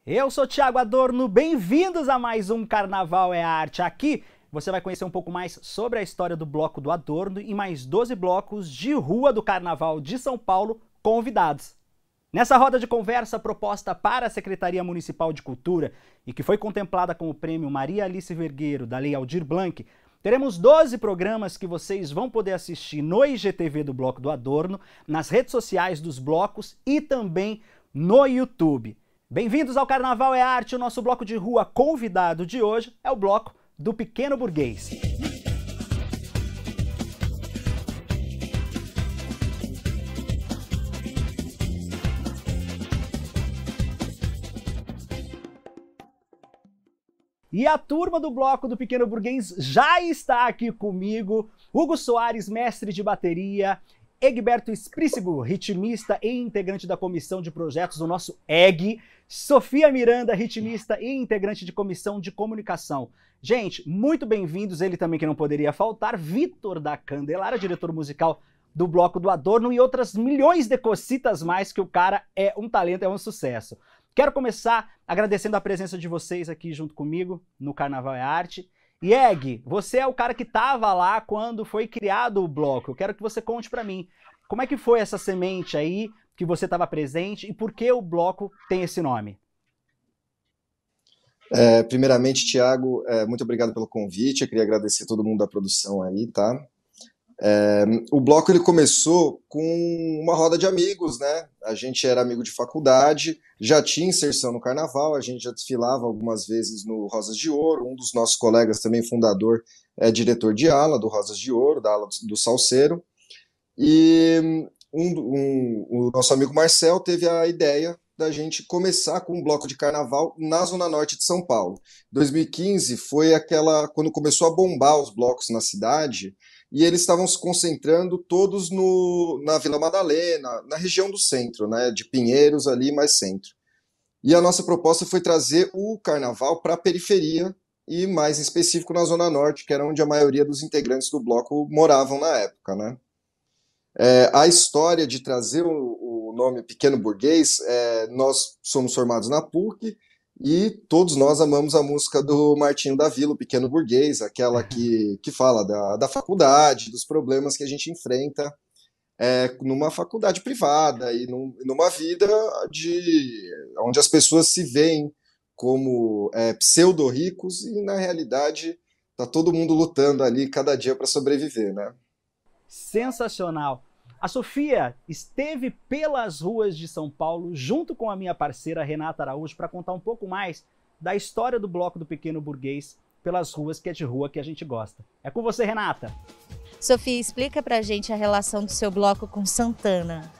Eu sou Thiago Adorno, bem-vindos a mais um Carnaval é Arte. Aqui você vai conhecer um pouco mais sobre a história do Bloco do Adorno e mais 12 blocos de rua do Carnaval de São Paulo convidados. Nessa roda de conversa proposta para a Secretaria Municipal de Cultura e que foi contemplada com o prêmio Maria Alice Vergueiro da Lei Aldir Blanc, teremos 12 programas que vocês vão poder assistir no IGTV do Bloco do Adorno, nas redes sociais dos blocos e também no YouTube. Bem-vindos ao Carnaval é Arte, o nosso bloco de rua convidado de hoje é o bloco do Pequeno Burguês. E a turma do bloco do Pequeno Burguês já está aqui comigo, Hugo Soares, mestre de bateria, Egberto Esprícigo, ritmista e integrante da comissão de projetos do nosso EG, Sofia Miranda, ritmista e integrante de comissão de comunicação. Gente, muito bem-vindos, ele também que não poderia faltar, Vitor da Candelária, diretor musical do Bloco do Adorno e outras milhões de cocitas mais que o cara é um talento, é um sucesso. Quero começar agradecendo a presença de vocês aqui junto comigo no Carnaval é Arte. E Eg, você é o cara que estava lá quando foi criado o bloco. Eu quero que você conte para mim como é que foi essa semente aí que você estava presente e por que o bloco tem esse nome. Primeiramente, Thiago, muito obrigado pelo convite. Eu queria agradecer a todo mundo da produção aí, tá? O bloco ele começou com uma roda de amigos, né? A gente era amigo de faculdade, já tinha inserção no carnaval, a gente já desfilava algumas vezes no Rosas de Ouro. Um dos nossos colegas, também fundador, é diretor de ala do Rosas de Ouro, da ala do Salseiro. E o nosso amigo Marcel teve a ideia da gente começar com um bloco de carnaval na Zona Norte de São Paulo. 2015 foi quando começou a bombar os blocos na cidade. E eles estavam se concentrando todos na Vila Madalena, na região do centro, né, de Pinheiros ali, mais centro. E a nossa proposta foi trazer o carnaval para a periferia e mais em específico na Zona Norte, que era onde a maioria dos integrantes do bloco moravam na época, né. A história de trazer o nome Pequeno Burguês, nós somos formados na PUC, e todos nós amamos a música do Martinho da Vila, o Pequeno Burguês, aquela que fala da faculdade, dos problemas que a gente enfrenta numa faculdade privada e numa vida onde as pessoas se veem como pseudo-ricos e, na realidade, tá todo mundo lutando ali cada dia para sobreviver, né? Sensacional! A Sofia esteve pelas ruas de São Paulo junto com a minha parceira Renata Araújo para contar um pouco mais da história do Bloco do Pequeno Burguês pelas ruas que é de rua que a gente gosta. É com você, Renata. Sofia, explica pra gente a relação do seu bloco com Santana.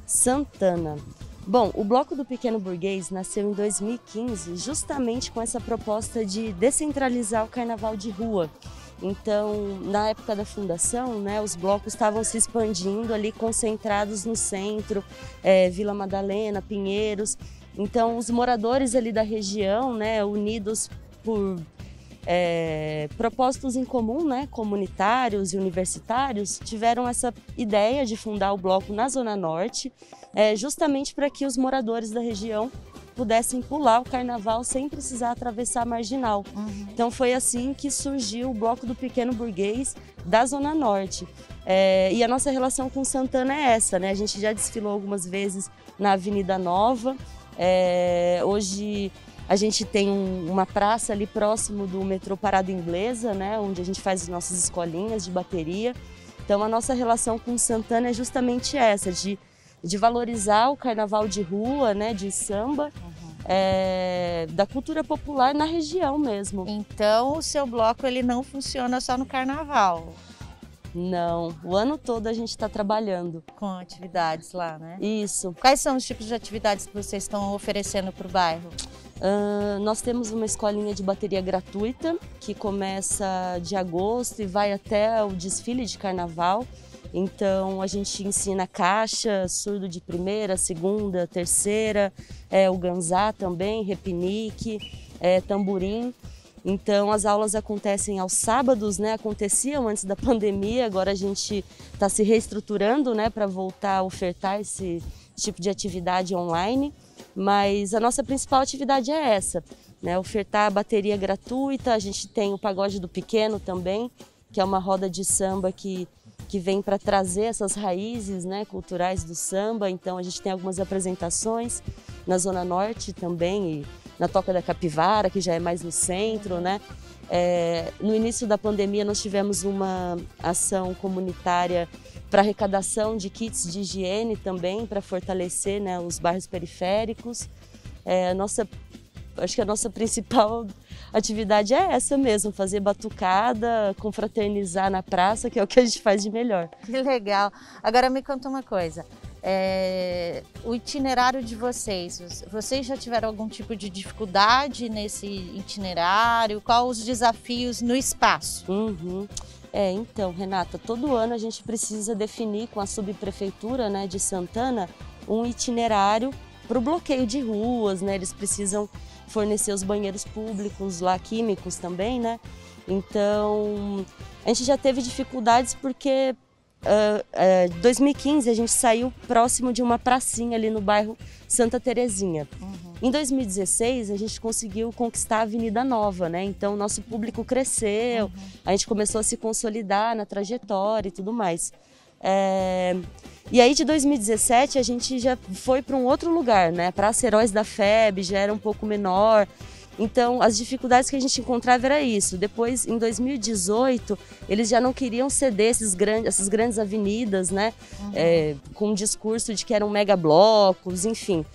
Santana. Bom, o Bloco do Pequeno Burguês nasceu em 2015 justamente com essa proposta de descentralizar o carnaval de rua. Então, na época da fundação, né, os blocos estavam se expandindo ali, concentrados no centro, Vila Madalena, Pinheiros. Então, os moradores ali da região, né, unidos por propósitos em comum, né, comunitários e universitários, tiveram essa ideia de fundar o bloco na Zona Norte, justamente para que os moradores da região pudessem pular o carnaval sem precisar atravessar a Marginal. Então foi assim que surgiu o Bloco do Pequeno Burguês da Zona Norte. E a nossa relação com Santana é essa, né? A gente já desfilou algumas vezes na Avenida Nova. Hoje a gente tem uma praça ali próximo do metrô Parada Inglesa, né? Onde a gente faz as nossas escolinhas de bateria. Então a nossa relação com Santana é justamente essa, de valorizar o carnaval de rua, né, de samba, da cultura popular na região mesmo. Então o seu bloco ele não funciona só no carnaval? Não, o ano todo a gente está trabalhando. Com atividades lá, né? Isso. Quais são os tipos de atividades que vocês estão oferecendo para o bairro? Nós temos uma escolinha de bateria gratuita, que começa de agosto e vai até o desfile de carnaval. Então a gente ensina caixa, surdo de primeira, segunda, terceira, o ganzá também, repinique, tamborim. Então as aulas acontecem aos sábados, né? Aconteciam antes da pandemia, agora a gente está se reestruturando, né, para voltar a ofertar esse tipo de atividade online. Mas a nossa principal atividade é essa, né? Ofertar bateria gratuita. A gente tem o Pagode do Pequeno também, que é uma roda de samba que vem para trazer essas raízes, né, culturais do samba. Então a gente tem algumas apresentações na Zona Norte também, e na Toca da Capivara, que já é mais no centro, né? No início da pandemia nós tivemos uma ação comunitária para arrecadação de kits de higiene também, para fortalecer, né, os bairros periféricos. Acho que a nossa principal atividade é essa mesmo, fazer batucada, confraternizar na praça, que é o que a gente faz de melhor. Que legal. Agora me conta uma coisa, o itinerário de vocês já tiveram algum tipo de dificuldade nesse itinerário? Quais os desafios no espaço? Então, Renata, todo ano a gente precisa definir com a subprefeitura, né, de Santana um itinerário para o bloqueio de ruas, né? Eles precisam fornecer os banheiros públicos lá, químicos também, né? Então, a gente já teve dificuldades porque em 2015 a gente saiu próximo de uma pracinha ali no bairro Santa Terezinha. Em 2016 a gente conseguiu conquistar a Avenida Nova, né? Então, nosso público cresceu, a gente começou a se consolidar na trajetória e tudo mais. E aí de 2017 a gente já foi para um outro lugar, né? Praça Heróis da FEB já era um pouco menor. Então as dificuldades que a gente encontrava era isso. Depois, em 2018, eles já não queriam ceder essas grandes avenidas, né? Com um discurso de que eram megablocos, enfim.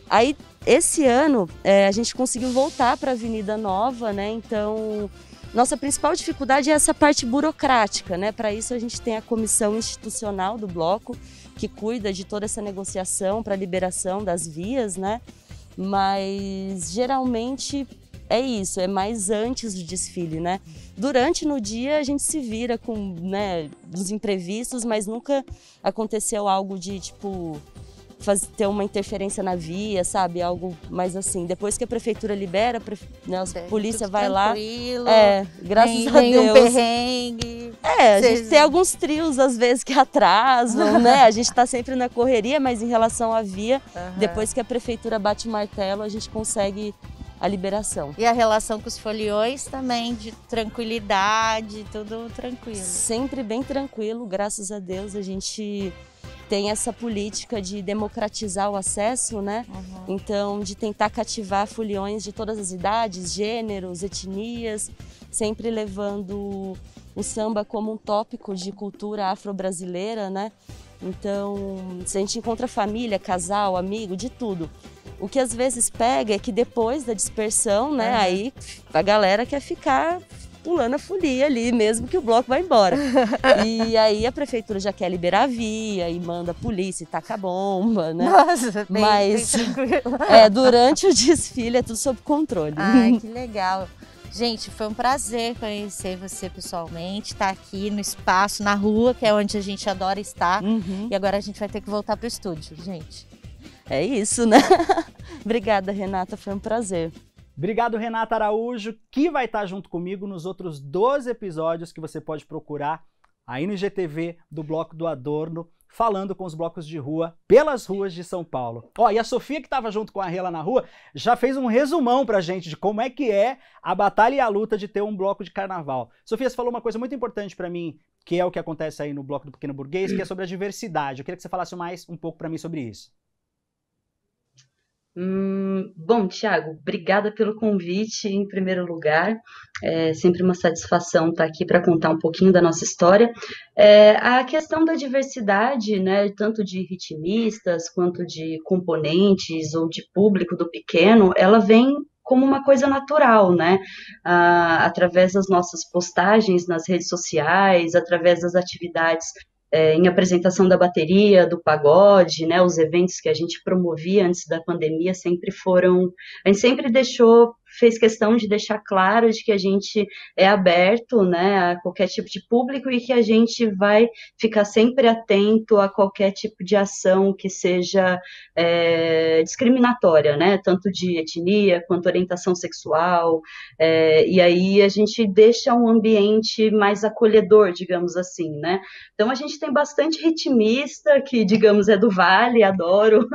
Aí esse ano a gente conseguiu voltar para a Avenida Nova, né? Então nossa principal dificuldade é essa parte burocrática, né? Para isso a gente tem a comissão institucional do bloco, que cuida de toda essa negociação para a liberação das vias, né? Mas geralmente é isso, é mais antes do desfile, né? Durante no dia a gente se vira com, né, os imprevistos, mas nunca aconteceu algo de tipo ter uma interferência na via, sabe? Algo mais assim. Depois que a prefeitura libera, né, a polícia vai lá. Graças a Deus. Nenhum perrengue. A gente tem alguns trios, às vezes, que atrasam, né? A gente está sempre na correria, mas em relação à via, depois que a prefeitura bate o martelo, a gente consegue a liberação. E a relação com os foliões também, de tranquilidade, tudo tranquilo? Sempre bem tranquilo, graças a Deus. A gente tem essa política de democratizar o acesso, né? Então, de tentar cativar foliões de todas as idades, gêneros, etnias, sempre levando o samba como um tópico de cultura afro-brasileira, né? Então, a gente encontra família, casal, amigo, de tudo. O que às vezes pega é que depois da dispersão, né, aí a galera quer ficar pulando a folia ali, mesmo que o bloco vai embora. E aí a prefeitura já quer liberar a via e manda a polícia e taca a bomba, né? Nossa, mas durante o desfile é tudo sob controle. Ai, que legal. Gente, foi um prazer conhecer você pessoalmente, estar aqui no espaço, na rua, que é onde a gente adora estar. E agora a gente vai ter que voltar para o estúdio, gente. É isso, né? Obrigada, Renata, foi um prazer. Obrigado, Renata Araújo, que vai estar junto comigo nos outros 12 episódios que você pode procurar aí no IGTV do Bloco do Adorno, falando com os blocos de rua pelas ruas de São Paulo. E a Sofia, que estava junto com a Rê lá na rua, já fez um resumão pra gente de como é que é a batalha e a luta de ter um bloco de carnaval. Sofia, você falou uma coisa muito importante pra mim, que é o que acontece aí no Bloco do Pequeno Burguês, que é sobre a diversidade. Eu queria que você falasse mais um pouco pra mim sobre isso. Bom, Thiago, obrigada pelo convite em primeiro lugar. É sempre uma satisfação estar aqui para contar um pouquinho da nossa história. A questão da diversidade, né, tanto de ritmistas quanto de componentes ou de público do pequeno, ela vem como uma coisa natural, né? Através das nossas postagens nas redes sociais, através das atividades em apresentação da bateria, do pagode, né, os eventos que a gente promovia antes da pandemia sempre foram, a gente sempre fez questão de deixar claro de que a gente é aberto, né, a qualquer tipo de público e que a gente vai ficar sempre atento a qualquer tipo de ação que seja discriminatória, né, tanto de etnia quanto orientação sexual, e aí a gente deixa um ambiente mais acolhedor, digamos assim, né. Então a gente tem bastante ritmista que, digamos, é do Vale, adoro,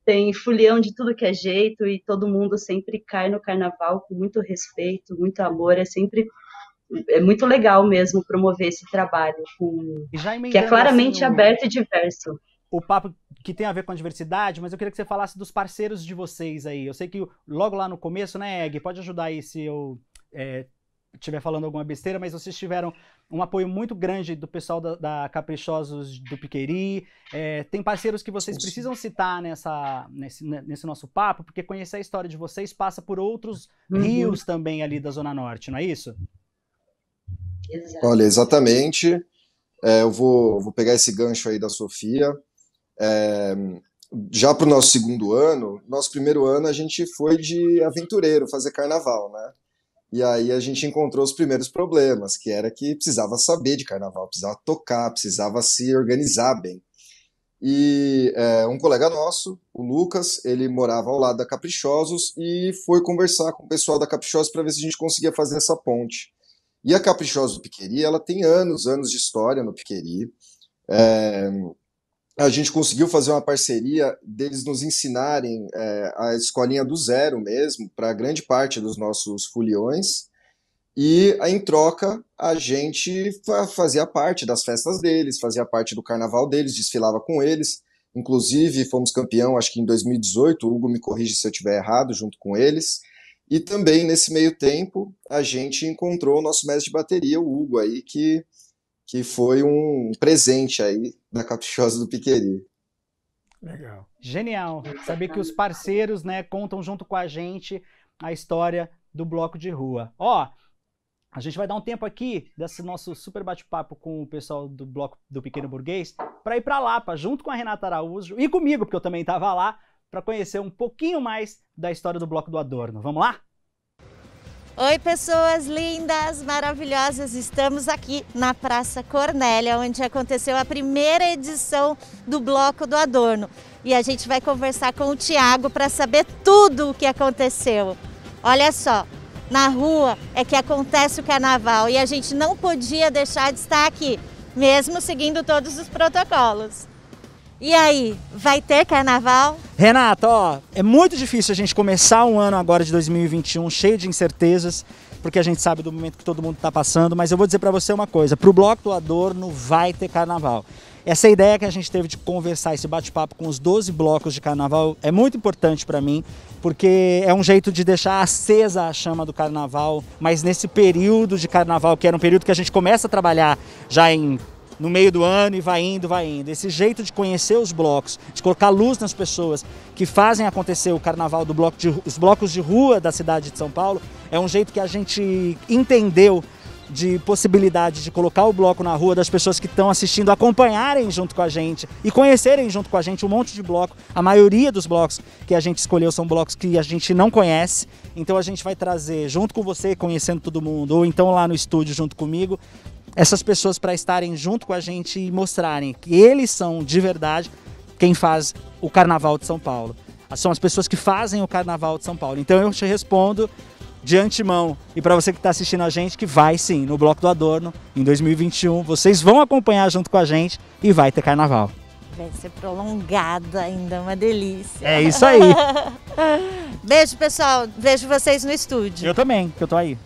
tem folião de tudo que é jeito e todo mundo sempre cai no carnaval com muito respeito, muito amor. É muito legal mesmo promover esse trabalho E já que é emendando claramente assim, aberto e diverso. o papo que tem a ver com a diversidade, mas eu queria que você falasse dos parceiros de vocês aí. Eu sei que logo lá no começo, né, Egg, pode ajudar aí se eu estiver falando alguma besteira, mas vocês tiveram um apoio muito grande do pessoal da Caprichosos do Piqueri. Tem parceiros que vocês precisam citar nesse nosso papo, porque conhecer a história de vocês passa por outros rios também ali da Zona Norte, não é isso? Exato. Olha, exatamente. Eu vou pegar esse gancho aí da Sofia. Já para o nosso segundo ano, nosso primeiro ano a gente foi de aventureiro fazer carnaval, né? E aí a gente encontrou os primeiros problemas, que era que precisava saber de carnaval, precisava tocar, precisava se organizar bem. E um colega nosso, o Lucas, ele morava ao lado da Caprichosos e foi conversar com o pessoal da Caprichosos para ver se a gente conseguia fazer essa ponte. E a Caprichosos do Piqueri, ela tem anos de história no Piqueri. A gente conseguiu fazer uma parceria deles nos ensinarem a escolinha do zero mesmo, para grande parte dos nossos foliões, e em troca a gente fazia parte das festas deles, fazia parte do carnaval deles, desfilava com eles, inclusive fomos campeão, acho que em 2018, o Hugo me corrige se eu estiver errado, junto com eles, e também nesse meio tempo a gente encontrou o nosso mestre de bateria, o Hugo aí, que foi um presente aí da Caprichosa do Piqueri. Legal. Genial. Saber que os parceiros, né, contam junto com a gente a história do bloco de rua. A gente vai dar um tempo aqui desse nosso super bate-papo com o pessoal do bloco do Pequeno Burguês para ir para Lapa, junto com a Renata Araújo e comigo, porque eu também estava lá, para conhecer um pouquinho mais da história do bloco do Adorno. Vamos lá? Oi, pessoas lindas, maravilhosas, estamos aqui na Praça Cornélia, onde aconteceu a primeira edição do Bloco do Adorno. E a gente vai conversar com o Thiago para saber tudo o que aconteceu. Olha só, na rua é que acontece o carnaval e a gente não podia deixar de estar aqui, mesmo seguindo todos os protocolos. E aí, vai ter carnaval? Renata, é muito difícil a gente começar um ano agora de 2021 cheio de incertezas, porque a gente sabe do momento que todo mundo está passando, mas eu vou dizer para você uma coisa, para o Bloco do Adorno vai ter carnaval. Essa ideia que a gente teve de conversar, esse bate-papo com os 12 blocos de carnaval é muito importante para mim, porque é um jeito de deixar acesa a chama do carnaval, mas nesse período de carnaval, que era um período que a gente começa a trabalhar já no meio do ano e vai indo. Esse jeito de conhecer os blocos, de colocar luz nas pessoas que fazem acontecer o carnaval os blocos de rua da cidade de São Paulo, é um jeito que a gente entendeu de possibilidade de colocar o bloco na rua, das pessoas que estão assistindo acompanharem junto com a gente e conhecerem junto com a gente um monte de bloco. A maioria dos blocos que a gente escolheu são blocos que a gente não conhece, então a gente vai trazer junto com você, conhecendo todo mundo, ou então lá no estúdio junto comigo, essas pessoas para estarem junto com a gente e mostrarem que eles são de verdade quem faz o Carnaval de São Paulo. São as pessoas que fazem o Carnaval de São Paulo. Então eu te respondo de antemão e para você que está assistindo a gente que vai sim, no Bloco do Adorno, em 2021, vocês vão acompanhar junto com a gente e vai ter Carnaval. Vai ser prolongado ainda, uma delícia. É isso aí. Beijo, pessoal. Vejo vocês no estúdio. Eu também, que eu tô aí.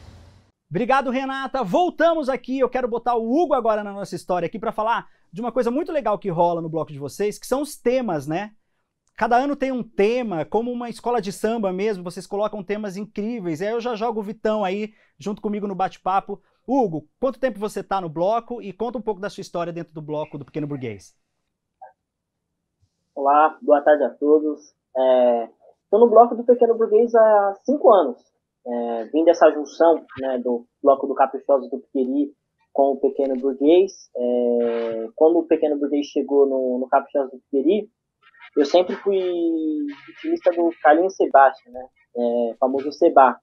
Obrigado, Renata. Voltamos aqui. Eu quero botar o Hugo agora na nossa história aqui para falar de uma coisa muito legal que rola no bloco de vocês, que são os temas, né? Cada ano tem um tema, como uma escola de samba mesmo, vocês colocam temas incríveis. E aí eu já jogo o Vitão aí, junto comigo no bate-papo. Hugo, quanto tempo você tá no bloco e conta um pouco da sua história dentro do bloco do Pequeno Burguês. Olá, boa tarde a todos. Estou no bloco do Pequeno Burguês há 5 anos. Vim dessa junção, né, do bloco do Caprichosos do Piqueri com o Pequeno Burguês. Quando o Pequeno Burguês chegou no Caprichosos do Piqueri, eu sempre fui vitimista do Carlinhos Sebastião, né, famoso Seba.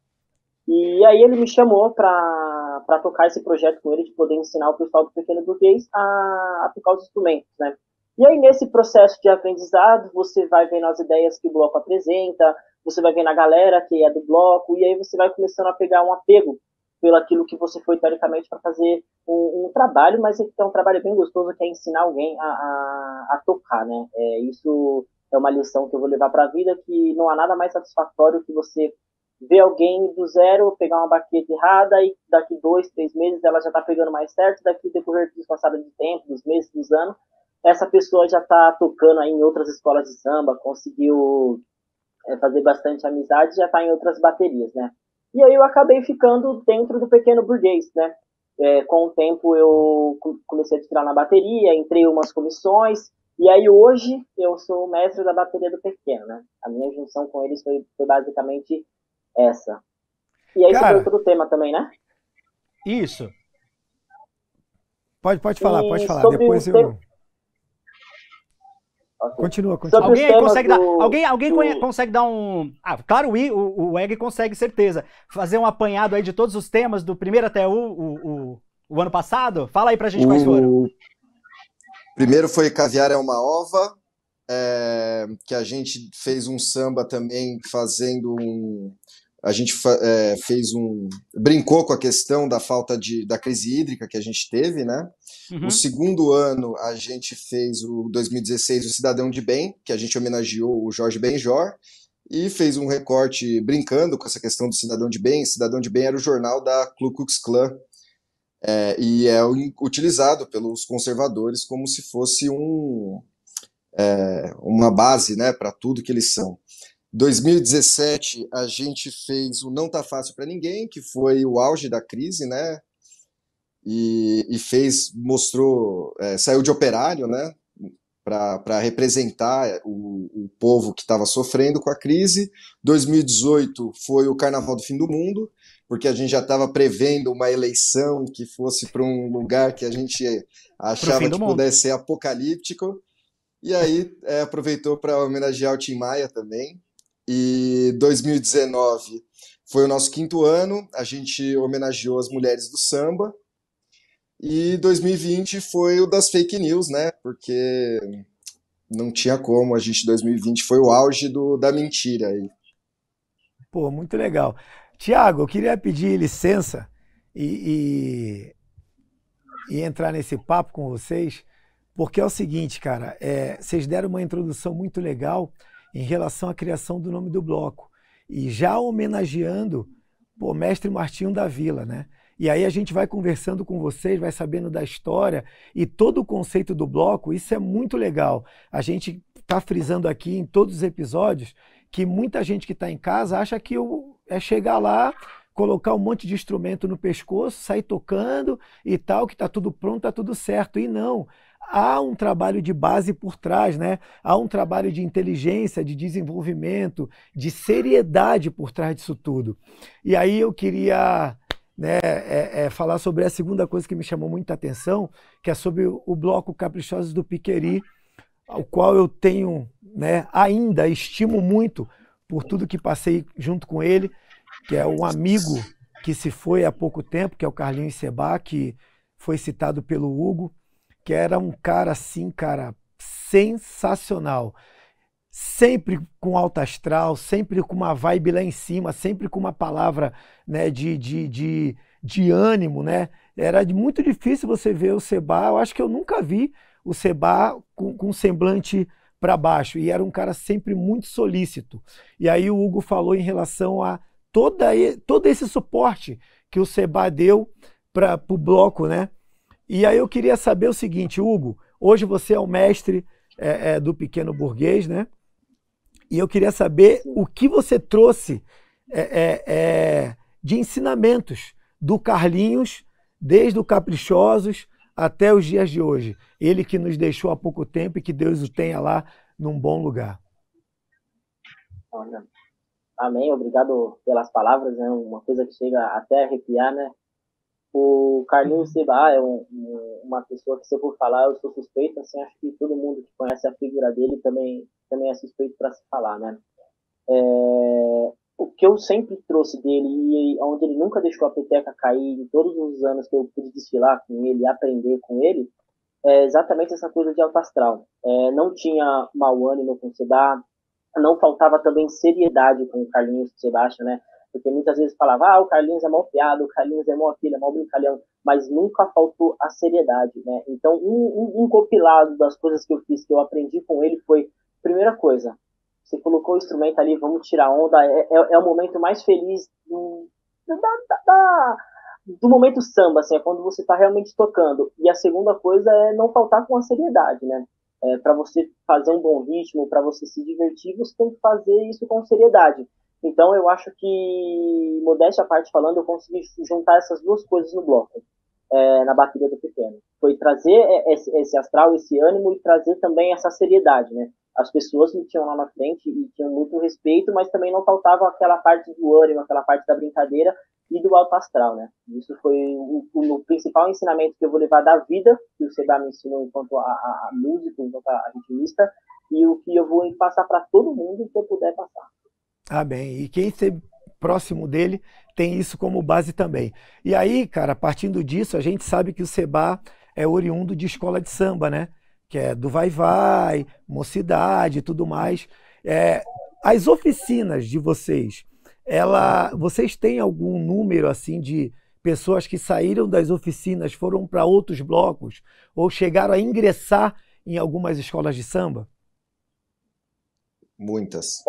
E aí ele me chamou para tocar esse projeto com ele, de poder ensinar o pessoal do Pequeno Burguês a tocar os instrumentos, né. E aí, nesse processo de aprendizado, você vai vendo as ideias que o bloco apresenta, você vai vendo a galera que é do bloco, e aí você vai começando a pegar um apego pelo aquilo que você foi, teoricamente, para fazer um trabalho, mas é um trabalho bem gostoso, que é ensinar alguém a tocar, né? Isso é uma lição que eu vou levar para a vida, que não há nada mais satisfatório que você ver alguém do zero pegar uma baqueta errada e daqui 2, 3 meses ela já está pegando mais certo, daqui decorrer do passado de tempo, dos meses, dos anos, essa pessoa já está tocando aí em outras escolas de samba, conseguiu fazer bastante amizade, já está em outras baterias, né? E aí eu acabei ficando dentro do Pequeno Burguês, né? Com o tempo eu comecei a tirar na bateria, entrei em umas comissões, e aí hoje eu sou o mestre da bateria do Pequeno, né? A minha junção com eles foi basicamente essa. E aí você foi pro tema também, né? Isso. Pode falar. Depois eu... Okay. Continua. Alguém consegue dar, alguém consegue dar um... claro, o Egg consegue, certeza. Fazer um apanhado aí de todos os temas, do primeiro até o ano passado? Fala aí pra gente quais foram. Primeiro foi Caviar é uma Ova, que a gente fez um samba também fazendo um... A gente brincou com a questão da falta da crise hídrica que a gente teve, né? Uhum. O segundo ano, a gente fez o 2016, o Cidadão de Bem, que a gente homenageou o Jorge Benjor, e fez um recorte brincando com essa questão do Cidadão de Bem. Cidadão de Bem era o jornal da Ku Klux Klan, e é utilizado pelos conservadores como se fosse uma base, né, para tudo que eles são. 2017 a gente fez o Não Tá Fácil para Ninguém, que foi o auge da crise, né? E mostrou, saiu de operário, né? Para representar o povo que estava sofrendo com a crise. 2018 foi o Carnaval do Fim do Mundo, porque a gente já estava prevendo uma eleição que fosse para um lugar que a gente achava que pudesse ser apocalíptico. E aí aproveitou para homenagear o Tim Maia também. E 2019 foi o nosso 5º ano, a gente homenageou as mulheres do samba. E 2020 foi o das fake news, né? Porque não tinha como, 2020 foi o auge da mentira aí. Pô, muito legal. Tiago, eu queria pedir licença e entrar nesse papo com vocês, porque é o seguinte, cara, vocês deram uma introdução muito legal em relação à criação do nome do bloco, e já homenageando o mestre Martinho da Vila, né? E aí a gente vai conversando com vocês, vai sabendo da história e todo o conceito do bloco, isso é muito legal. A gente está frisando aqui em todos os episódios que muita gente que está em casa acha que é chegar lá, colocar um monte de instrumento no pescoço, sair tocando e tal, que está tudo pronto, está tudo certo. E não, há um trabalho de base por trás, né? Há um trabalho de inteligência, de desenvolvimento, de seriedade por trás disso tudo. E aí eu queria falar sobre a segunda coisa que me chamou muita atenção, que é sobre o bloco Caprichosos do Piqueri, ao qual eu tenho, ainda estimo muito por tudo que passei junto com ele, que é um amigo que se foi há pouco tempo, que é o Carlinhos Seba, que foi citado pelo Hugo, que era um cara assim, sensacional. Sempre com alto astral, sempre com uma vibe lá em cima, sempre com uma palavra, né, de ânimo, né? Era muito difícil você ver o Seba. Eu acho que eu nunca vi o Seba com um semblante para baixo. E era um cara sempre muito solícito. E aí o Hugo falou em relação a todo esse suporte que o Seba deu para o bloco, né? E aí eu queria saber o seguinte, Hugo, hoje você é o mestre do Pequeno Burguês, né? E eu queria saber o que você trouxe de ensinamentos do Carlinhos, desde o Caprichosos até os dias de hoje. Ele que nos deixou há pouco tempo e que Deus o tenha lá num bom lugar. Amém, obrigado pelas palavras, né? Uma coisa que chega até a arrepiar, né? O Carlinhos Seba é uma pessoa que, se eu for falar, eu sou suspeito, assim, acho que todo mundo que conhece a figura dele também é suspeito para se falar, né? O que eu sempre trouxe dele, e onde ele nunca deixou a peteca cair, em todos os anos que eu pude desfilar com ele e aprender com ele, é exatamente essa coisa de alto astral. Não tinha mau ânimo com o Seba, não faltava também seriedade com o Carlinhos Sebastião, né? Porque muitas vezes falava, o Carlinhos é mó piada, o Carlinhos é mó filho, é mó brincalhão, mas nunca faltou a seriedade, né? Então, um compilado das coisas que eu fiz, que eu aprendi com ele, foi primeira coisa, você colocou o instrumento ali, vamos tirar onda, é o momento mais feliz do momento samba, assim, é quando você está realmente tocando. E a segunda coisa é não faltar com a seriedade, né? Para você fazer um bom ritmo, para você se divertir, você tem que fazer isso com seriedade. Então eu acho que, modéstia à parte falando, eu consegui juntar essas duas coisas no bloco, na bateria do Pequeno. Foi trazer esse astral, esse ânimo e trazer também essa seriedade, né? As pessoas me tinham lá na frente e tinham muito respeito, mas também não faltava aquela parte do ânimo, aquela parte da brincadeira e do alto astral, né? Isso foi o principal ensinamento que eu vou levar da vida, que o Seba me ensinou enquanto a músico, enquanto a ritmista, e o que eu vou passar para todo mundo que eu puder passar. Ah, bem, e quem esteve próximo dele tem isso como base também. E aí, cara, partindo disso, a gente sabe que o Seba é oriundo de escola de samba, né? Que é do Vai-Vai, Mocidade e tudo mais. As oficinas de vocês, vocês têm algum número assim de pessoas que saíram das oficinas, foram para outros blocos ou chegaram a ingressar em algumas escolas de samba? Muitas.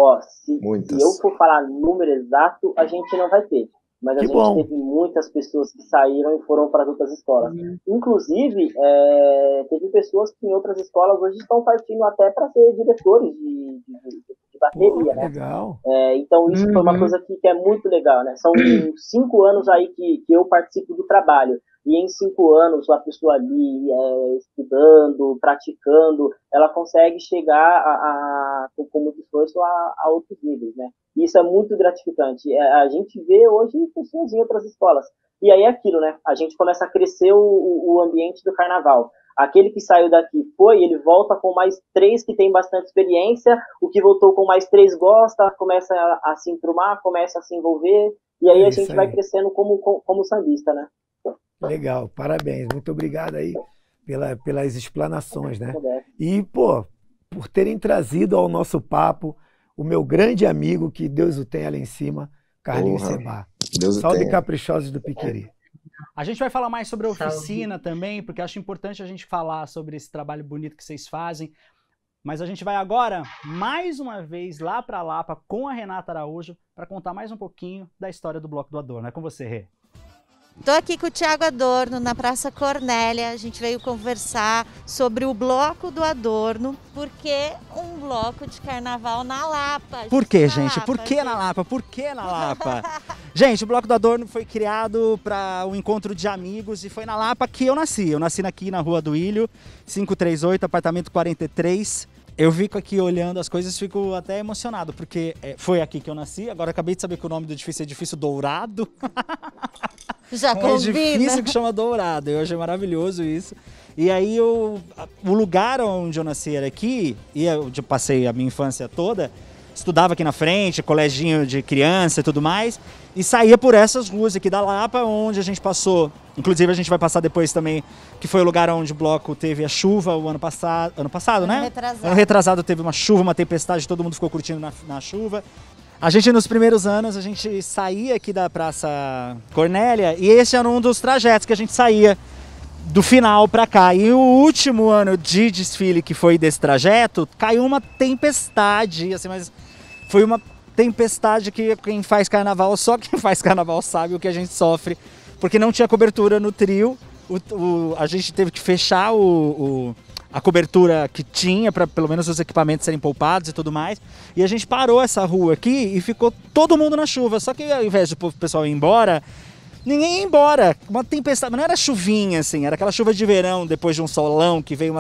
Se eu for falar número exato, a gente não vai ter. Mas a gente teve muitas pessoas que saíram e foram para outras escolas. Inclusive, teve pessoas que em outras escolas hoje estão partindo até para ser diretores de bateria, né? Legal. Então isso foi uma coisa que é muito legal, né? São 5 anos aí que eu participo do trabalho. E em 5 anos, a pessoa ali estudando, praticando, ela consegue chegar com muito esforço a outros níveis, né? E isso é muito gratificante. A gente vê hoje pessoas em outras escolas. E aí é aquilo, né? A gente começa a crescer o ambiente do carnaval. Aquele que saiu daqui ele volta com mais 3 que tem bastante experiência, o que voltou com mais 3 gosta, começa a se enturmar, começa a se envolver, e aí a gente vai crescendo como sambista, né? Legal, parabéns, muito obrigado aí pelas explanações, né? E, pô, por terem trazido ao nosso papo o meu grande amigo, que Deus o tenha lá em cima, Carlinhos Seba. Salve Caprichosos do Piqueri. A gente vai falar mais sobre a oficina também, porque acho importante a gente falar sobre esse trabalho bonito que vocês fazem. Mas a gente vai agora, mais uma vez, lá para Lapa com a Renata Araújo, para contar mais um pouquinho da história do Bloco do Adorno. É com você, Rê. Estou aqui com o Thiago Adorno, na Praça Cornélia. A gente veio conversar sobre o Bloco do Adorno, porque um bloco de carnaval na Lapa. Por que, gente? Por que na Lapa? Por que na Lapa? Gente, o Bloco do Adorno foi criado para um encontro de amigos e foi na Lapa que eu nasci. Eu nasci aqui na Rua do Ilho, 538, apartamento 43. Eu fico aqui olhando as coisas e fico até emocionado, porque foi aqui que eu nasci. Agora acabei de saber que o nome do edifício é Edifício Dourado. Já combina. É edifício que chama Dourado. Eu achei maravilhoso isso. E aí o lugar onde eu nasci era aqui, e eu passei a minha infância toda, estudava aqui na frente, coleginho de criança e tudo mais, e saía por essas ruas aqui da Lapa, onde a gente passou, inclusive a gente vai passar depois também, que foi o lugar onde o bloco teve a chuva o ano passado, né? Retrasado. Ano retrasado teve uma chuva, uma tempestade, todo mundo ficou curtindo na chuva. A gente, nos primeiros anos, a gente saía aqui da Praça Cornélia, e esse era um dos trajetos que a gente saía do final para cá. E o último ano de desfile que foi desse trajeto, caiu uma tempestade, assim, mas foi uma tempestade que quem faz carnaval, só quem faz carnaval sabe o que a gente sofre, porque não tinha cobertura no trio, a gente teve que fechar a cobertura que tinha para pelo menos os equipamentos serem poupados e tudo mais, e a gente parou essa rua aqui e ficou todo mundo na chuva, só que ao invés do pessoal ir embora, ninguém ia embora, uma tempestade, mas não era chuvinha assim, era aquela chuva de verão depois de um solão que veio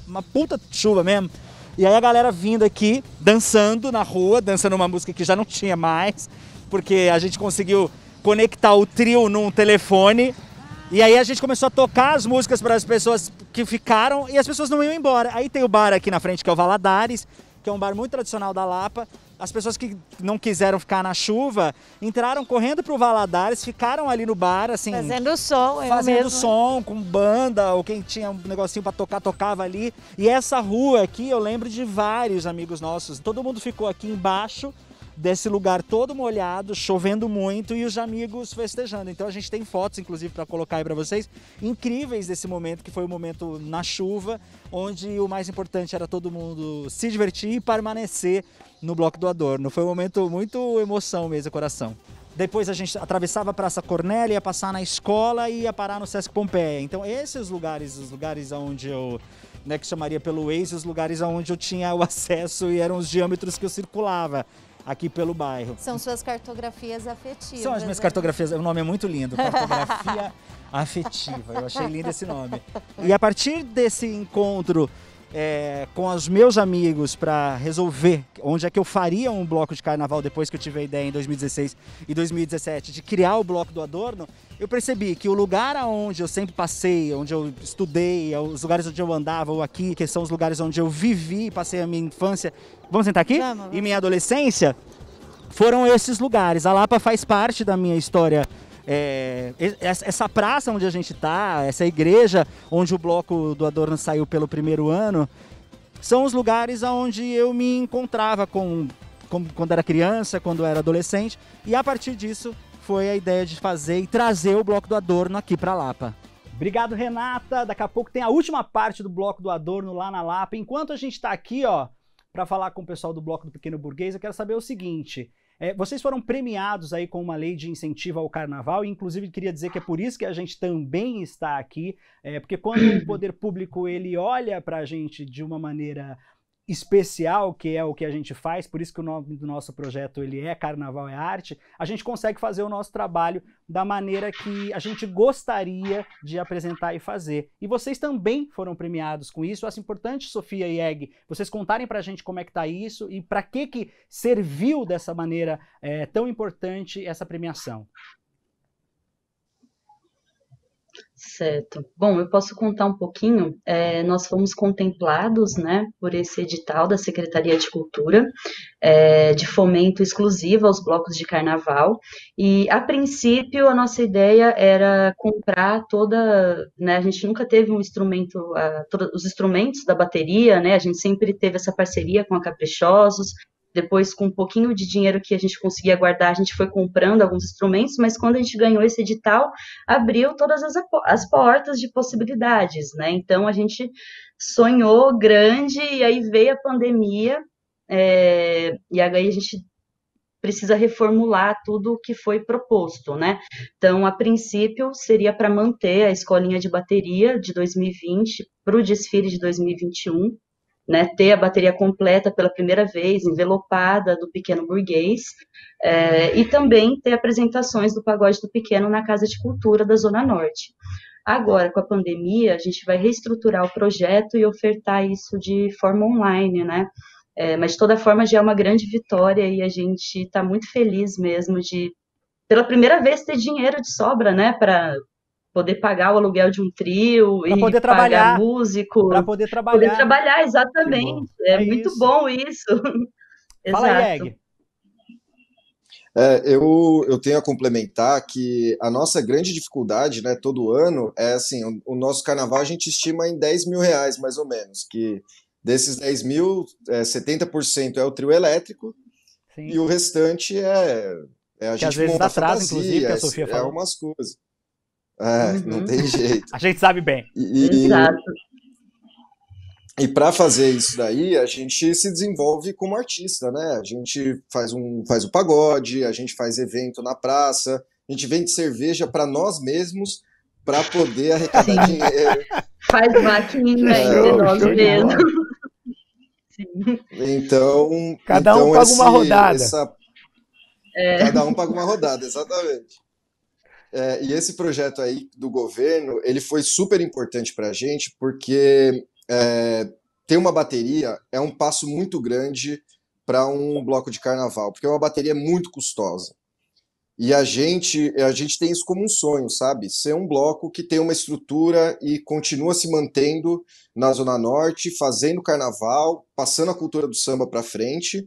uma puta chuva mesmo. E aí a galera vindo aqui, dançando na rua, dançando uma música que já não tinha mais, porque a gente conseguiu conectar o trio num telefone, e aí a gente começou a tocar as músicas para as pessoas que ficaram, e as pessoas não iam embora. Aí tem o bar aqui na frente, que é o Valadares, que é um bar muito tradicional da Lapa. As pessoas que não quiseram ficar na chuva, entraram correndo pro Valadares, ficaram ali no bar, assim... Fazendo som, fazendo som, com banda, ou quem tinha um negocinho pra tocar, tocava ali. E essa rua aqui, eu lembro de vários amigos nossos. Todo mundo ficou aqui embaixo, desse lugar todo molhado, chovendo muito e os amigos festejando. Então a gente tem fotos, inclusive, para colocar aí para vocês, incríveis desse momento, que foi o momento na chuva, onde o mais importante era todo mundo se divertir e permanecer no Bloco do Adorno. Foi um momento muito emoção mesmo, coração. Depois a gente atravessava a Praça Cornélia, ia passar na escola e ia parar no Sesc Pompeia. Então esses lugares, os lugares onde eu, né, que chamaria pelo Waze, os lugares onde eu tinha o acesso e eram os diâmetros que eu circulava aqui pelo bairro. São suas cartografias afetivas. São as minhas cartografias, o nome é muito lindo, cartografia afetiva, eu achei lindo esse nome. E a partir desse encontro com os meus amigos para resolver onde é que eu faria um bloco de carnaval depois que eu tive a ideia em 2016 e 2017 de criar o Bloco do Adorno, eu percebi que o lugar onde eu sempre passei, onde eu estudei, os lugares onde eu andava ou aqui, que são os lugares onde eu vivi, passei a minha infância, vamos sentar aqui? Vamos. E minha adolescência, foram esses lugares. A Lapa faz parte da minha história. Essa praça onde a gente está, essa igreja onde o Bloco do Adorno saiu pelo primeiro ano, são os lugares onde eu me encontrava quando era criança, quando era adolescente, e a partir disso foi a ideia de fazer e trazer o Bloco do Adorno aqui para Lapa. Obrigado, Renata. Daqui a pouco tem a última parte do Bloco do Adorno lá na Lapa. Enquanto a gente está aqui, para falar com o pessoal do Bloco do Pequeno Burguês, eu quero saber o seguinte: vocês foram premiados aí com uma lei de incentivo ao carnaval, e inclusive queria dizer que é por isso que a gente também está aqui, porque quando o poder público ele olha para a gente de uma maneira especial, que é o que a gente faz, por isso que o nome do nosso projeto ele é Carnaval é Arte, a gente consegue fazer o nosso trabalho da maneira que a gente gostaria de apresentar e fazer. E vocês também foram premiados com isso. Eu acho importante, Sofia e Egg, vocês contarem pra gente como é que tá isso e para que serviu dessa maneira tão importante essa premiação. Certo. Bom, eu posso contar um pouquinho. Nós fomos contemplados, né, por esse edital da Secretaria de Cultura, de fomento exclusivo aos blocos de carnaval, e a princípio a nossa ideia era comprar né, a gente nunca teve um instrumento, os instrumentos da bateria, né, a gente sempre teve essa parceria com a Caprichosos. Depois, com um pouquinho de dinheiro que a gente conseguia guardar, a gente foi comprando alguns instrumentos, mas quando a gente ganhou esse edital, abriu todas as portas de possibilidades, né? Então, a gente sonhou grande, e aí veio a pandemia, e aí a gente precisa reformular tudo o que foi proposto, né? Então, a princípio, seria para manter a escolinha de bateria de 2020 para o desfile de 2021, né, ter a bateria completa pela primeira vez, envelopada, do Pequeno Burguês, e também ter apresentações do Pagode do Pequeno na Casa de Cultura da Zona Norte. Agora, com a pandemia, a gente vai reestruturar o projeto e ofertar isso de forma online, né? Mas, de toda forma, já é uma grande vitória, e a gente está muito feliz mesmo de, pela primeira vez, ter dinheiro de sobra, né, para poder pagar o aluguel de um trio pra e poder pagar trabalhar, músico. para poder trabalhar. Poder trabalhar, exatamente. É muito isso. bom isso. Fala aí, Exato. Egg. Eu tenho a complementar que a nossa grande dificuldade, né, todo ano, é assim, o nosso carnaval a gente estima em R$10.000, mais ou menos, que desses 10 mil, 70% é o trio elétrico. Sim. E o restante a gente às vezes monta dá atraso, fantasia, inclusive, que a Sofia falou. Umas coisas. Não tem jeito. A gente sabe bem. Exato. E para fazer isso daí, a gente se desenvolve como artista, né? A gente faz o pagode, a gente faz evento na praça, a gente vende cerveja para nós mesmos para poder arrecadar dinheiro. Faz vaquinha entre nós mesmos. Então, cada um paga uma rodada. Cada um paga uma rodada, exatamente. E esse projeto aí do governo, ele foi super importante para a gente, porque ter uma bateria é um passo muito grande para um bloco de carnaval, porque uma bateria é muito custosa. E a gente tem isso como um sonho, sabe? Ser um bloco que tem uma estrutura e continua se mantendo na Zona Norte, fazendo carnaval, passando a cultura do samba para frente.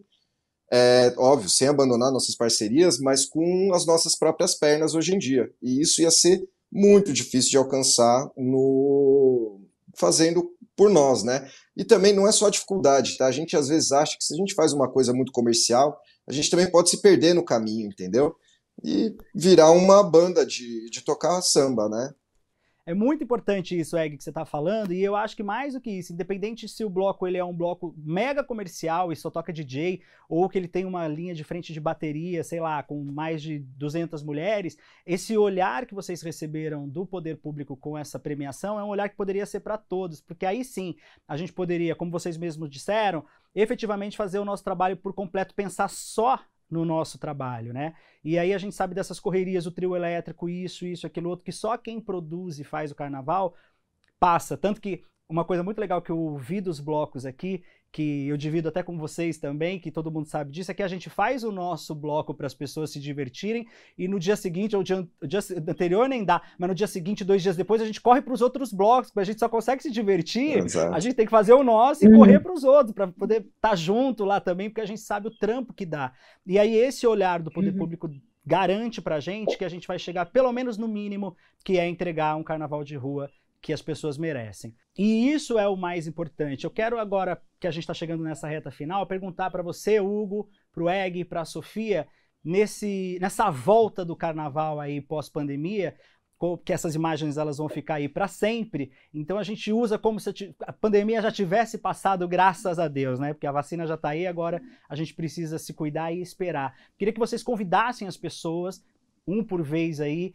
Óbvio, sem abandonar nossas parcerias, mas com as nossas próprias pernas hoje em dia. E isso ia ser muito difícil de alcançar fazendo por nós, né? E também não é só dificuldade, tá? A gente às vezes acha que se a gente faz uma coisa muito comercial, a gente também pode se perder no caminho, entendeu? E virar uma banda de tocar samba, né? É muito importante isso, Egg, que você está falando, e eu acho que mais do que isso, independente se o bloco ele é um bloco mega comercial e só toca DJ, ou que ele tem uma linha de frente de bateria, sei lá, com mais de 200 mulheres, esse olhar que vocês receberam do poder público com essa premiação é um olhar que poderia ser para todos, porque aí sim a gente poderia, como vocês mesmos disseram, efetivamente fazer o nosso trabalho por completo, pensar só no nosso trabalho, né? E aí a gente sabe dessas correrias, o trio elétrico, isso, aquilo outro, que só quem produz e faz o carnaval passa. Tanto que uma coisa muito legal que eu vi dos blocos aqui, que eu divido até com vocês também, que todo mundo sabe disso, é que a gente faz o nosso bloco para as pessoas se divertirem e no dia seguinte, ou o dia anterior nem dá, mas no dia seguinte, 2 dias depois, a gente corre para os outros blocos, porque a gente só consegue se divertir, Exato. a gente tem que fazer o nosso e correr para os outros, para poder estar junto lá também, porque a gente sabe o trampo que dá. E aí esse olhar do poder público garante pra gente que a gente vai chegar pelo menos no mínimo, que é entregar um carnaval de rua que as pessoas merecem. E isso é o mais importante. Eu quero agora, que a gente está chegando nessa reta final, perguntar para você, Hugo, para o Egg e para a Sofia, nessa volta do carnaval aí pós-pandemia, que essas imagens elas vão ficar aí para sempre, então a gente usa como se a pandemia já tivesse passado, graças a Deus, né? Porque a vacina já está aí, agora a gente precisa se cuidar e esperar. Queria que vocês convidassem as pessoas, um por vez aí,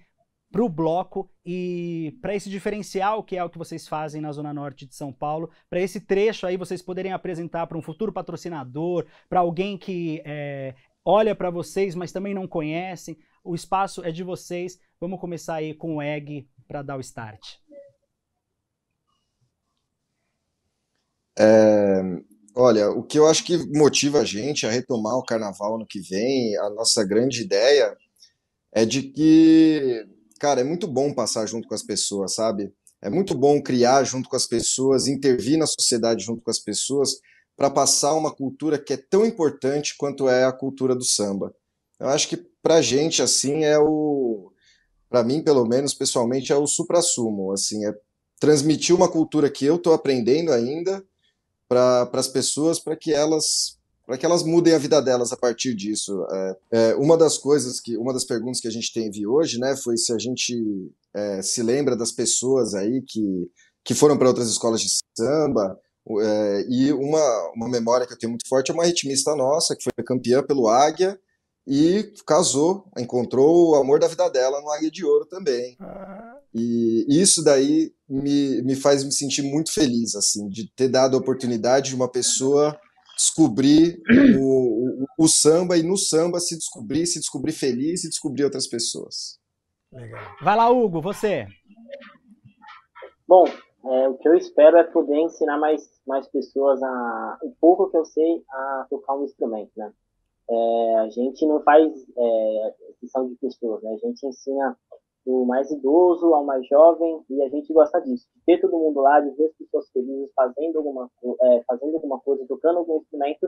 para o bloco e para esse diferencial que é o que vocês fazem na Zona Norte de São Paulo, para esse trecho aí vocês poderem apresentar para um futuro patrocinador, para alguém que olha para vocês, mas também não conhecem. O espaço é de vocês. Vamos começar aí com o Egg para dar o start. Olha, o que eu acho que motiva a gente a retomar o carnaval ano que vem, a nossa grande ideia é de que, cara, é muito bom passar junto com as pessoas, sabe? É muito bom criar junto com as pessoas, intervir na sociedade junto com as pessoas para passar uma cultura que é tão importante quanto é a cultura do samba. Eu acho que pra gente, assim, pra mim, pelo menos, pessoalmente, é o suprassumo, assim, é transmitir uma cultura que eu tô aprendendo ainda para as pessoas, para que elas mudem a vida delas a partir disso. Uma das perguntas que a gente teve hoje, né, foi se a gente se lembra das pessoas aí que foram para outras escolas de samba, e uma memória que eu tenho muito forte é uma ritmista nossa, que foi campeã pelo Águia, e casou, encontrou o amor da vida dela no Águia de Ouro também. E isso daí me faz me sentir muito feliz, assim, de ter dado a oportunidade de uma pessoa descobrir o samba e no samba se descobrir feliz e descobrir outras pessoas. Legal. Vai lá, Hugo, você. Bom, o que eu espero é poder ensinar mais pessoas o pouco que eu sei a tocar um instrumento, né? A gente não faz exceção de pessoas, né? A gente ensina do mais idoso ao mais jovem e a gente gosta disso, de ter todo mundo lá, de ver as pessoas felizes fazendo alguma coisa, tocando algum instrumento,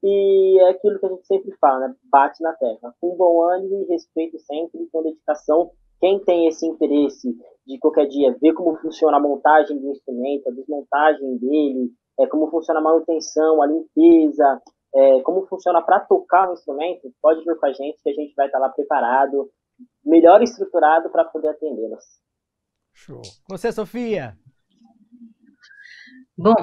e é aquilo que a gente sempre fala, né? Bate na tecla, com bom ânimo e respeito sempre, com dedicação. Quem tem esse interesse de qualquer dia ver como funciona a montagem do instrumento, a desmontagem dele, como funciona a manutenção, a limpeza, como funciona para tocar um instrumento, pode vir com a gente que a gente vai estar lá preparado, melhor estruturado para poder atendê-las. Show. Você, Sofia? Bom,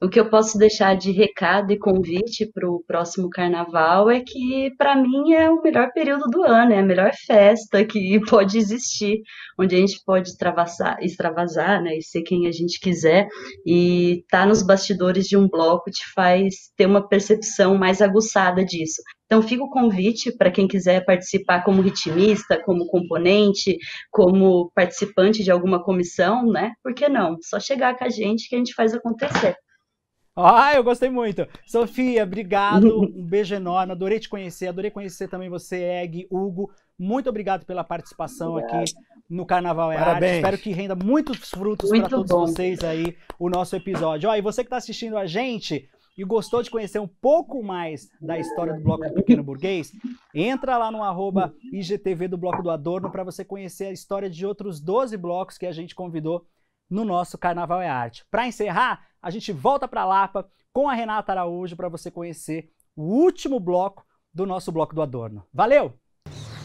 o que eu posso deixar de recado e convite para o próximo carnaval é que, para mim, é o melhor período do ano, é a melhor festa que pode existir, onde a gente pode extravasar, né, e ser quem a gente quiser, e estar nos bastidores de um bloco te faz ter uma percepção mais aguçada disso. Então, fica o convite para quem quiser participar como ritmista, como componente, como participante de alguma comissão, né? Por que não? Só chegar com a gente que a gente faz acontecer. Eu gostei muito. Sofia, obrigado. Um beijo enorme. Adorei te conhecer. Adorei conhecer também você, Egg, Hugo. Muito obrigado pela participação aqui no Carnaval é Arte. Espero que renda muitos frutos para todos vocês aí o nosso episódio. E você que está assistindo a gente e gostou de conhecer um pouco mais da história do Bloco do Pequeno Burguês, entra lá no @IGTV do Bloco do Adorno para você conhecer a história de outros 12 blocos que a gente convidou no nosso Carnaval é Arte. Para encerrar, a gente volta para Lapa com a Renata Araújo para você conhecer o último bloco do nosso Bloco do Adorno. Valeu!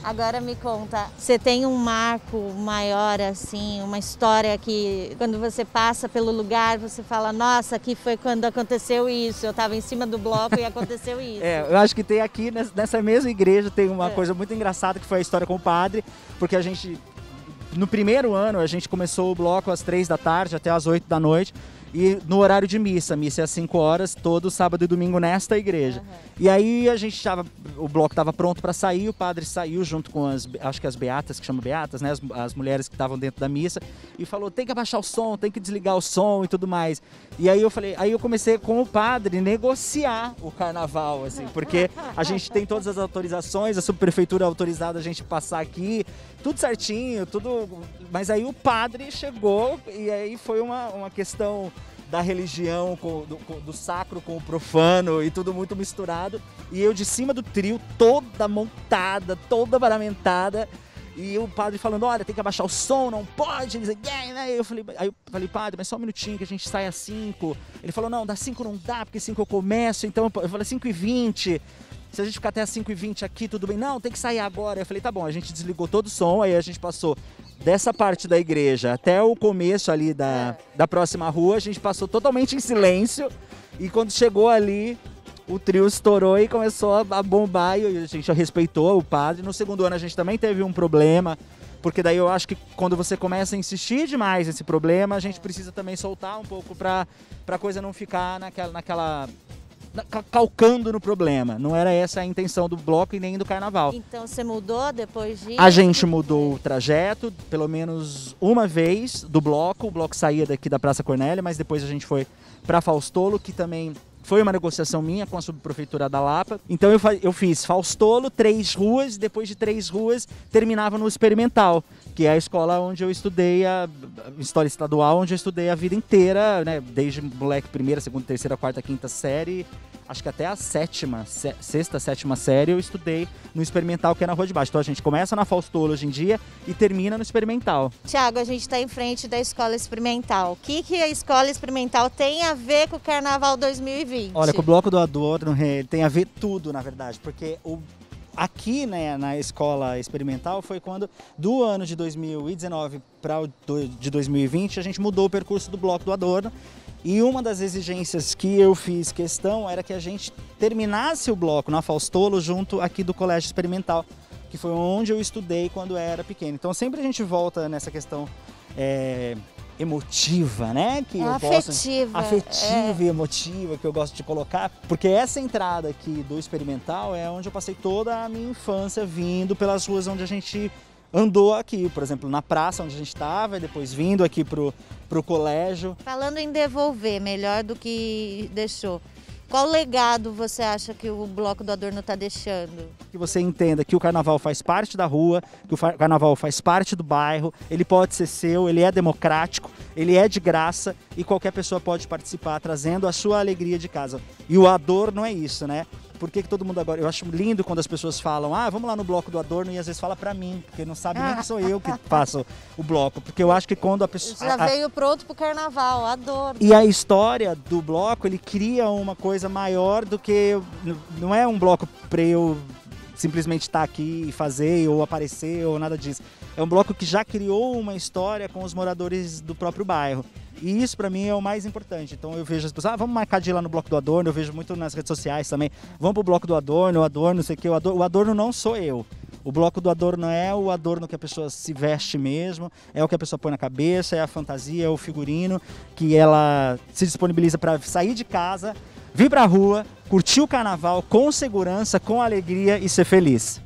Agora me conta, você tem um marco maior assim, uma história que quando você passa pelo lugar, você fala, nossa, aqui foi quando aconteceu isso, eu estava em cima do bloco e aconteceu isso. Eu acho que tem aqui nessa mesma igreja, tem uma coisa muito engraçada que foi a história com o padre, porque a gente, no primeiro ano, a gente começou o bloco às 3 da tarde até às 8 da noite, e no horário de missa é às 5 horas, todo sábado e domingo nesta igreja. E aí o bloco estava pronto para sair, o padre saiu junto com acho que as beatas, que chamam beatas, né, as mulheres que estavam dentro da missa, e falou, tem que abaixar o som, tem que desligar o som e tudo mais. E aí eu comecei com o padre negociar o carnaval, assim, porque a gente tem todas as autorizações, a subprefeitura autorizada a gente passar aqui, tudo certinho, tudo. Mas aí o padre chegou e aí foi uma questão da religião, do sacro com o profano e tudo muito misturado. E eu de cima do trio, toda montada, toda paramentada. E o padre falando, olha, tem que abaixar o som, não pode. Ele dizia, aí eu falei, padre, mas só um minutinho que a gente sai às 5. Ele falou, não, das 5 não dá, porque 5 eu começo. Então eu falei, 5h20. Se a gente ficar até às 5h20 aqui, tudo bem? Não, tem que sair agora. Eu falei, tá bom, a gente desligou todo o som, aí a gente passou dessa parte da igreja até o começo ali da próxima rua, a gente passou totalmente em silêncio, e quando chegou ali, o trio estourou e começou a bombar, e a gente respeitou o padre. No segundo ano a gente também teve um problema, porque daí eu acho que quando você começa a insistir demais nesse problema, a gente precisa também soltar um pouco pra coisa não ficar naquela calcando no problema. Não era essa a intenção do bloco e nem do carnaval. Então você mudou depois disso? A gente mudou o trajeto, pelo menos uma vez do bloco. O bloco saía daqui da Praça Cornélia, mas depois a gente foi para Faustolo, que também foi uma negociação minha com a subprefeitura da Lapa. Então eu fiz Faustolo, 3 ruas, e depois de 3 ruas terminava no Experimental, que é a escola onde eu estudei, a História Estadual, onde eu estudei a vida inteira, né? Desde moleque, 1ª, 2ª, 3ª, 4ª, 5ª série, acho que até a 6ª, 7ª série eu estudei no Experimental, que é na Rua de Baixo. Então a gente começa na Faustolo hoje em dia e termina no Experimental. Tiago, a gente está em frente da Escola Experimental. O que a Escola Experimental tem a ver com o Carnaval 2020? Olha, com o Bloco do Adorno tem a ver tudo, na verdade, porque aqui, né, na Escola Experimental foi quando, do ano de 2019 para o de 2020, a gente mudou o percurso do Bloco do Adorno. E uma das exigências que eu fiz questão era que a gente terminasse o bloco na Faustolo junto aqui do Colégio Experimental, que foi onde eu estudei quando era pequeno. Então sempre a gente volta nessa questão emotiva, né? Que afetiva e emotiva, que eu gosto de colocar, porque essa entrada aqui do Experimental é onde eu passei toda a minha infância vindo pelas ruas onde a gente andou aqui, por exemplo, na praça onde a gente estava, e depois vindo aqui pro colégio. Falando em devolver, melhor do que deixou, qual legado você acha que o Bloco do Adorno está deixando? Que você entenda que o carnaval faz parte da rua, que o carnaval faz parte do bairro, ele pode ser seu, ele é democrático, ele é de graça e qualquer pessoa pode participar, trazendo a sua alegria de casa. E o Adorno é isso, né? Por que todo mundo agora... Eu acho lindo quando as pessoas falam, vamos lá no Bloco do Adorno, e às vezes fala pra mim, porque não sabe nem que sou eu que faço o bloco. Porque eu acho que quando a pessoa... Já veio pronto pro carnaval, Adorno. E a história do bloco, ele cria uma coisa maior do que... Não é um bloco pra eu simplesmente estar aqui e fazer, ou aparecer, ou nada disso. É um bloco que já criou uma história com os moradores do próprio bairro. E isso pra mim é o mais importante. Então eu vejo as pessoas, vamos marcar de ir lá no Bloco do Adorno, eu vejo muito nas redes sociais também, vamos pro Bloco do Adorno, o Adorno, não sei o que, o Adorno não sou eu. O Bloco do Adorno é o adorno que a pessoa se veste mesmo, é o que a pessoa põe na cabeça, é a fantasia, é o figurino, que ela se disponibiliza para sair de casa, vir pra rua, curtir o carnaval com segurança, com alegria e ser feliz.